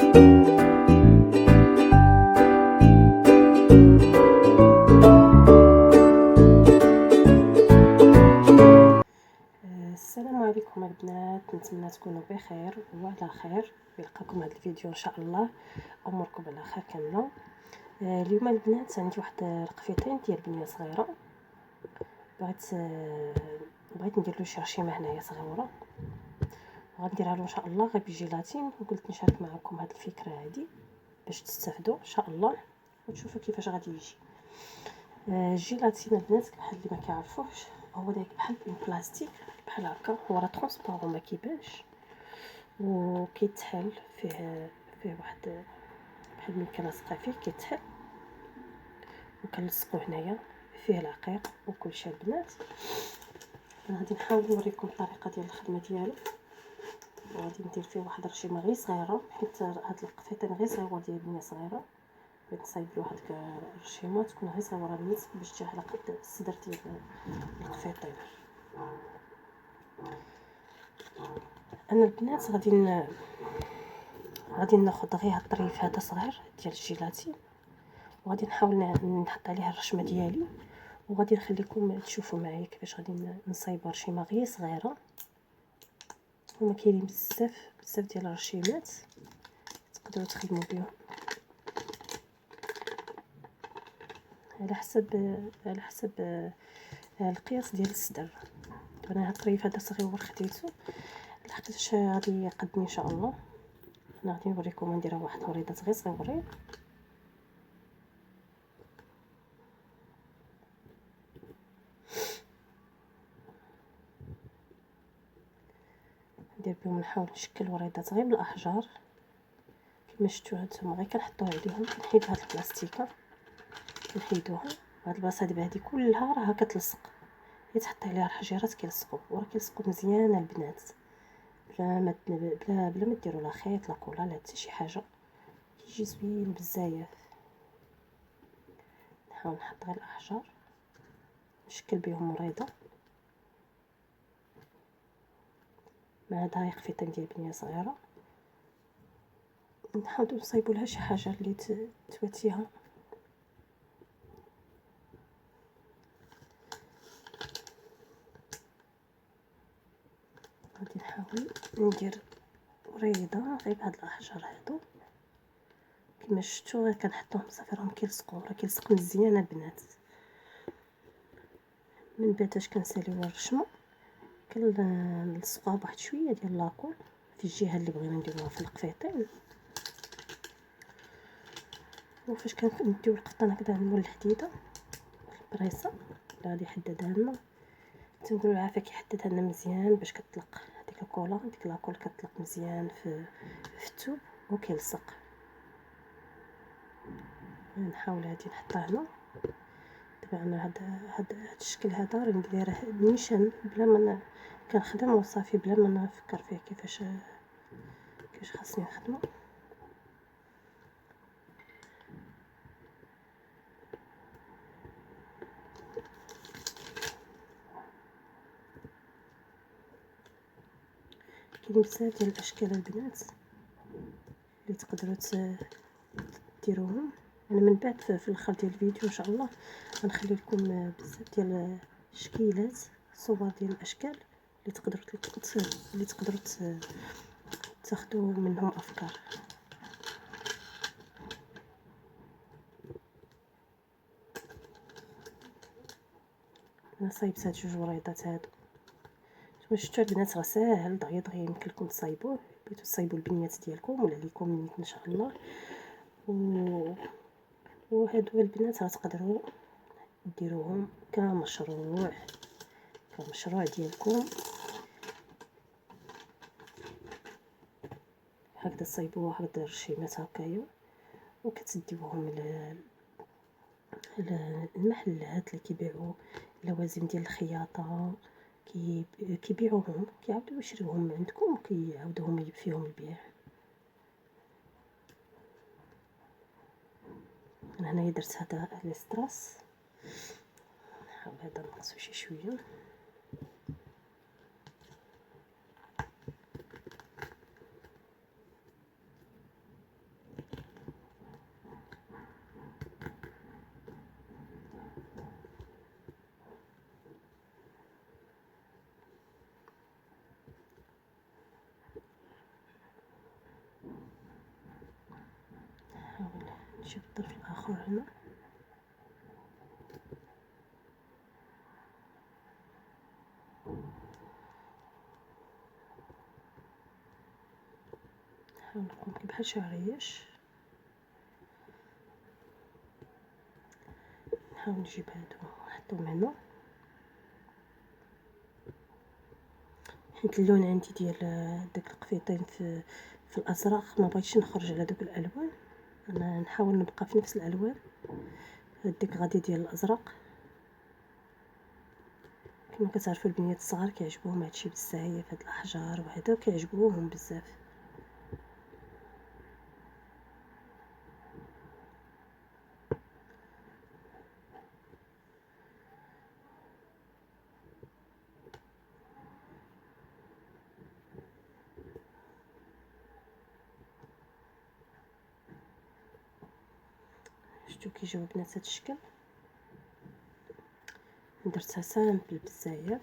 السلام عليكم البنات، نتمنى تكونوا بخير وعلى خير. يلقاكم هذا الفيديو ان شاء الله اموركم على خير كامله. اليوم البنات عندي واحد القفيطين ديال بنيه صغيره، بغيت ندير له شي رشيمه هنايا صغيره، غنديرها له ان شاء الله غير بالجيلاتين، وقلت نشارك معكم هذه الفكره هذه باش تستافدوا ان شاء الله وتشوفوا كيفاش غادي يجي. الجيلاتين البنات بحال اللي ما كيعرفوش هو داك بحال البلاستيك بحال هكا، هو راه ترونسبارون ما كيبانش وكيتحل فيه واحد بحال ملي كنلصقها فيه كيتحل وكنلصقو هنايا فيه العقيق وكلشي البنات. غادي نحاول نوريكم الطريقه ديال الخدمه ديالو، وغادي ندير فيه واحد الرشيمه غير صغيره حيت هاد القفيطين غير صغيور ديال بنيه صغيره، بغيت نصايب له واحد الرشيمه تكون غير صغيره بالنسبه باش تجي على قد الصدر ديال القفيطين. انا البنات غادي ناخذ غير هاد الطريف هذا صغير ديال الجيلاتين، وغادي نحاول نحط عليه الرشمه ديالي، وغادي نخليكم تشوفوا معايا كيفاش غادي نصايب رشيمه غير صغيره. هما كاينين بزاف ديال الرشيمات تقدروا تخدموا بهم على حسب القياس ديال الصدر. انا هاد الطريف هذا صغيور خديته لحقاش غادي يقدني ان شاء الله. انا غادي نوريكم نديرها واحد الوريدات غير صغيورين. ندير بهم نحاول نشكل وريدات غير بالاحجار كما شفتوا هانتوما، غير كنحطوها عليهم كنحيد هاد البلاستيكه كنحيدوها. هاد البلاصه هادي كلها راها كتلصق، غير تحط عليها الحجيرات كيلصقوا وراه كيلصقوا مزيان البنات بلا ما ديروا لا خيط لا كولا لا حتى شي حاجه، كيجي زوين بزاف. نحاول نحط غير الاحجار نشكل بهم مريضه مع هاد هاي قفيطين ديال بنيه صغيره، نحاولوا نصايبوا لها شي حاجه اللي تواتيها. غادي نحاول ندير وريضه غير بهاد الاحجار هادو كما شفتوا، غير كنحطوهم صافي راهم كيلصقوا، راه كيلصق مزيان البنات. من بعد اش كنساليو الرشمه كنلصقوها بواحد شويه ديال لاكول في الجهه اللي بغينا نديروها في القفيطين، وفاش كنديو القطن هكذا مول الحديده البريصه اللي غادي يحددها لنا، تنقولوا العافيه كيحددها لنا مزيان باش كتطلق هذيك الكولا، ديك لاكول كتطلق مزيان في الثوب وكيلصق. نحاول هادي نحطها هنا. دابا انا هاد الشكل هذا راه دايره نيشان بلا ما كنخدم وصافي بلا ما نفكر فيه كيفاش خاصني نخدمه. كاين بزاف ديال الاشكال البنات اللي تقدروا ديروهم. انا من بعد في الاخر ديال الفيديو ان شاء الله غنخلي لكم بزاف ديال الشكيلات، صور ديال الاشكال اللي تقدروا تاخذوا منهم افكار. انا صايبت هاد جوج وريضات هادو، شفتوا البنات راه ساهل دغيا يمكن لكم تصايبوه، بغيتو تصايبوا البنيات ديالكم ولا ليكم نيت ان شاء الله. وهادو البنات راه تقدروا ديروهم كمشروع ديالكم هكذا، تصايبوا هكذا رشيمات هكايا وكتديوهم المحلات اللي كيبيعوا لوازم ديال الخياطه، كيبيعوهم كيعاودوا يشريوهم عندكم وكيعاودوهم فيهم البيع. انا هنايا درت هذا الاستراس، نحاول هذا نقصو شي شويه. نجيب الطرف الاخر هنا. نحاول نقوم بحال شي عريش، نحاول نجيب هادو نحطهم هنا، حيت اللون عندي ديال داك القفيطين في الازرق، ما بغيتش نخرج على دوك الالوان، انا نحاول نبقى في نفس الالوان. هاديك غادي ديال الازرق، كما كتعرفوا البنات الصغار كيعجبوهم هادشي بزاف، هاد الاحجار وهذا كيعجبوهم بزاف. شفتو كيجيو البنات هاد الشكل، درتها سامبل بزاف.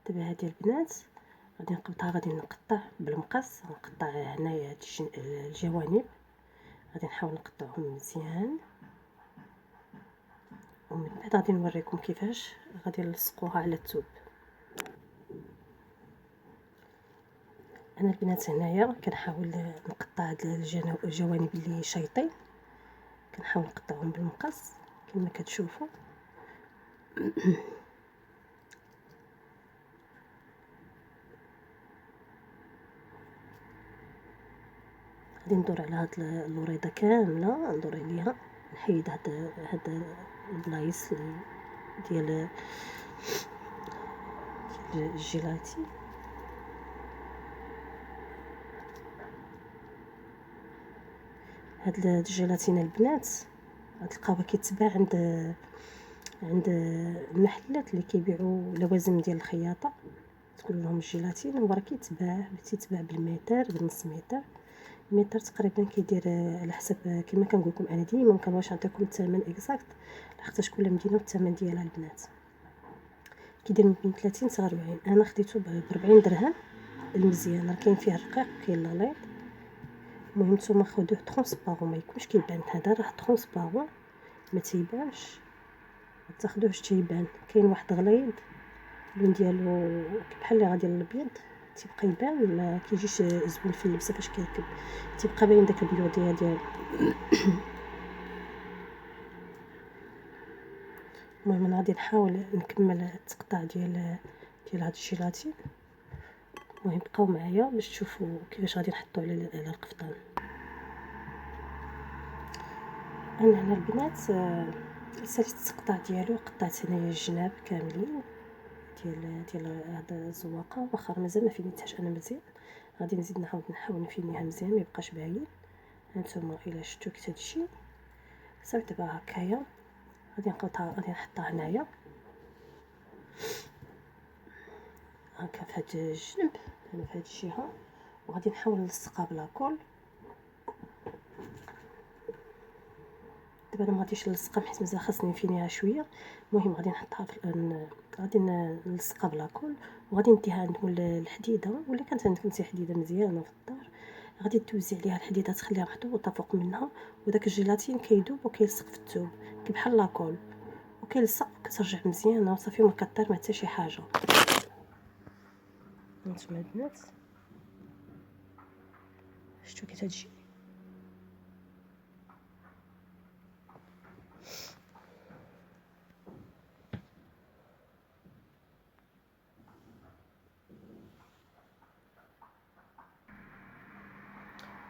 دابا هادي البنات غادي نقبطها، غادي نقطع بالمقص، نقطع هنايا هاد الجوانب، غادي نحاول نقطعهم مزيان، ومن بعد غادي نوريكم كيفاش غادي نلصقوها على الثوب. انا البنات هنايا كنحاول نقطع هاد الجوانب اللي شايطين، كنحاول نقطعهم بالمقص كما كتشوفوا. غادي ندور على هاد اللوريضه كامله، ندور عليها، نحيد هاد البلايص ديال الجيلاتي. هاد الجيلاتين البنات غتلقاوها كيتباع عند المحلات اللي كيبيعوا لوازم ديال الخياطه، تقول لهم الجيلاتين هو راه تيتباع بالمتر، بالنص متر. المتر تقريبا كيدير على حسب، كما كنقول لكم انا ديما ما كنبغيش نعطيكم الثمن اكزاكت، لحقاش كل مدينه والثمن ديالها البنات. كيدير من بين 30 حتى 40. انا خديته ب 40 درهم المزيان، راه كاين فيه الرقيق كاين لايط. المهم نتوما خدوه ترونسبارون، ما يكونش كيبان، هذا راه ترونسبارون ما تيبانش، تاخدوه باش تيبان. كاين واحد غليظ اللون ديالو بحال اللي غادي للابيض، تيبقى يبان، ما كيجيش زوين في اللبسه فاش كيركب، تيبقى باين داك البيوضيه ديالو. المهم انا غادي نحاول نكمل التقطاع ديال هاد الجيلاتين. المهم بقاو معايا باش تشوفوا كيفاش غادي نحطو على القفطان. انا هنا البنات ساليت التقطاع ديالو، قطعت هنايا الجناب كاملين ديال هاد الزواقه، واخا مازال ما فينيتهاش انا مزيان، غادي نزيد نحاول نفينيها مزيان ما يبقاش باين. هانتوما الا شفتوا كي تمشي صافي. دابا هكايا غادي نحطها هنايا هكا في هاد الجنب، هنا في هاد الجهه، وغادي نحاول نلصقها بلاكول. دابا انا ما غاديش نلصقها حيت مازال خاصني نفينيها شويه. المهم غادي نحطها غادي نلصقها بلاكول، وغادي نديها عند مول الحديده، ولا كانت عندك انت حديده مزيانه في الدار، غادي توزي عليها الحديده، تخليها محطوطه فوق منها، وداك الجيلاتين كيذوب وكيلصق في الثوب بحال لاكول، وكيلصق وكترجع مزيانه وصافي، وما كطير ما حتى شي حاجه. هانتوما البنات شفتوا كي تجي.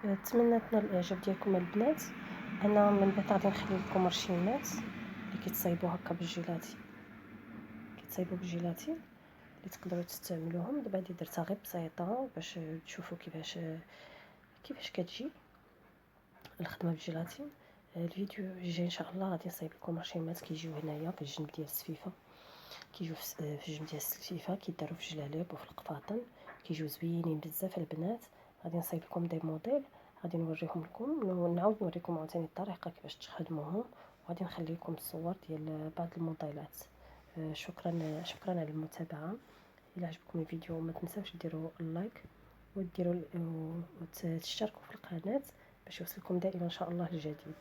نتمنى تنال الاعجاب ديالكم البنات. انا من بعد غادي نخلي لكم رشيمات اللي كيتصايبوا هكا بالجيلاتي، كيتصايبوا بالجيلاتي اللي تقدروا تستعملوهم. دابا هادي درتها غير بسيطه باش تشوفوا كيفاش كتجي الخدمه بالجيلاتين. الفيديو الجاي ان شاء الله غادي نصايب لكم رشيمات كيجيو هنايا في الجنب ديال السفيفه، كيجيو في الجنب ديال السفيفه، كيداروا في الجلاليب وفي القفاطن، كيجيو زوينين بزاف البنات. غادي نصايب لكم دي موديل، غادي نوريهم لكم، نعاود نوريكم عاوتاني الطريقه كيفاش تخدموهم، وغادي نخلي لكم الصور ديال بعض الموديلات. شكرا على المتابعه. الا عجبكم الفيديو ما تنساوش ديروا اللايك وديروا وتشتركوا في القناه باش يوصلكم دائما ان شاء الله الجديد.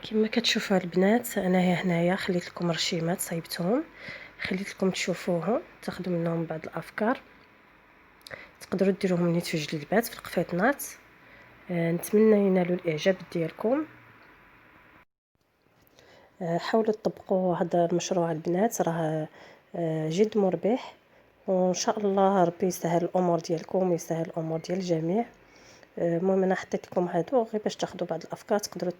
كما كتشوفوا البنات انايا هنايا خليت لكم رشيمات صايبتهم، خليت لكم تشوفوهم تاخذوا منهم بعض الافكار، تقدروا ديروهم نيت في جليبات في القفيطنات. نتمنى ينالوا الاعجاب ديالكم. حاولوا تطبقوا هذا المشروع البنات، راه جد مربح، وان شاء الله ربي يسهل الامور ديالكم ويسهل الامور ديال الجميع. المهم انا حطيت لكم هادو غير باش تاخذوا بعض الافكار، تقدروا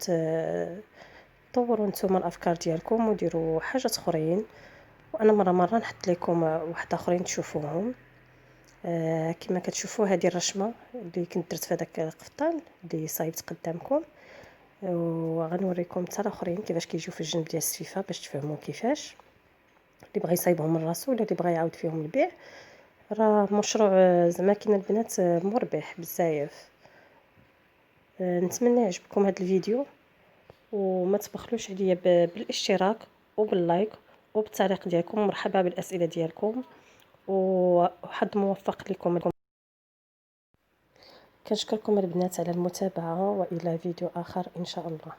طوروا نتوما الافكار ديالكم وديروا حاجات اخرين، وانا مره نحط لكم واحد اخرين تشوفوهم. كما كتشوفوا هذه الرشمه اللي كنت درت في هذاك القفطان اللي صايبت قدامكم، وغنوريكم حتى الاخرين كيفاش كيجيو في الجنب ديال السفيفه باش تفهموا كيفاش. اللي بغى يصايبهم من راسو ولا اللي بغى يعاود فيهم البيع، راه مشروع زعما كاين البنات مربح بزاف. نتمنى يعجبكم هذا الفيديو، وما تبخلوش عليا بالاشتراك وباللايك وبالتعليق ديالكم. مرحبا بالاسئله ديالكم، وحظ موفق لكم. كنشكركم البنات على المتابعه، والى فيديو اخر ان شاء الله.